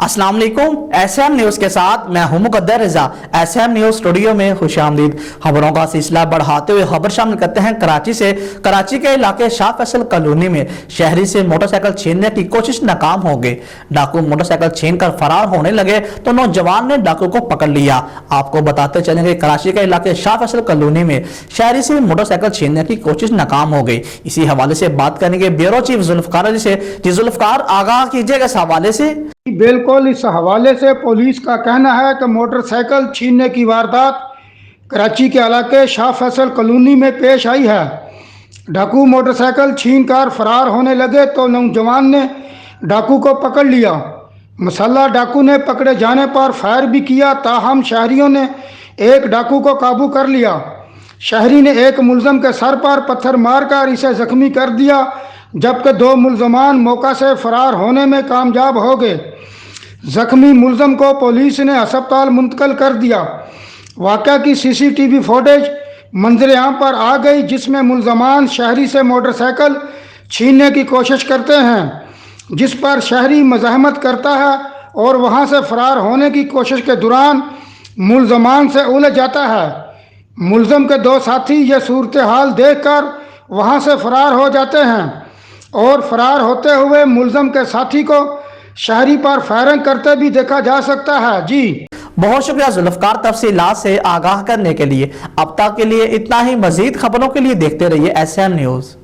अस्सलाम वालेकुम। SM news के साथ मैं हूं मुकद्दर रजा। एसएम न्यूज स्टूडियो में खुशामदीद। खबरों का सिलसिला बढ़ाते हुए खबर शामिल करते हैं कराची से। कराची के इलाके शाह फैसल कॉलोनी में शहरी से मोटरसाइकिल छीनने की कोशिश नाकाम हो गई। डाकू मोटरसाइकिल छीनकर फरार होने लगे तो नौजवान ने डाकू को पकड़ लिया। आपको बताते चलेंगे कराची के इलाके शाह फैसल कॉलोनी में शहरी से मोटरसाइकिल छीनने की कोशिश नाकाम हो गई। इसी हवाले से बात करेंगे ब्यूरो चीफ जुल्फकार अली से। जुल्फकार, आगाह कीजिएगा इस हवाले से। बिल्कुल, इस हवाले से पुलिस का कहना है कि मोटरसाइकिल छीनने की वारदात कराची के इलाके शाह फैसल कॉलोनी में पेश आई है। डाकू मोटरसाइकिल छीनकर फरार होने लगे तो नौजवान ने डाकू को पकड़ लिया। मुसल्लह डाकू ने पकड़े जाने पर फायर भी किया, ताहम शहरियों ने एक डाकू को काबू कर लिया। शहरी ने एक मुलजम के सर पर पत्थर मारकर इसे जख्मी कर दिया, जबकि दो मुलजमान मौका से फरार होने में कामयाब हो गए। जख्मी मुलजम को पुलिस ने अस्पताल मुंतकिल कर दिया। वाक़या की सीसीटीवी फुटेज मंजर आम पर आ गई, जिसमें मुलजमान शहरी से मोटरसाइकिल छीनने की कोशिश करते हैं, जिस पर शहरी मज़ाहमत करता है और वहां से फरार होने की कोशिश के दौरान मुलजमान से उलझ जाता है। मुलजम के दो साथी यह सूरत हाल देखकर वहां से फरार हो जाते हैं और फरार होते हुए मुलजम के साथी को शहरी पर फायरिंग करते भी देखा जा सकता है। जी बहुत शुक्रिया जुल्फकार, तफसीलात से आगाह करने के लिए। अब तक के लिए इतना ही। मजीद खबरों के लिए देखते रहिए एसएम न्यूज।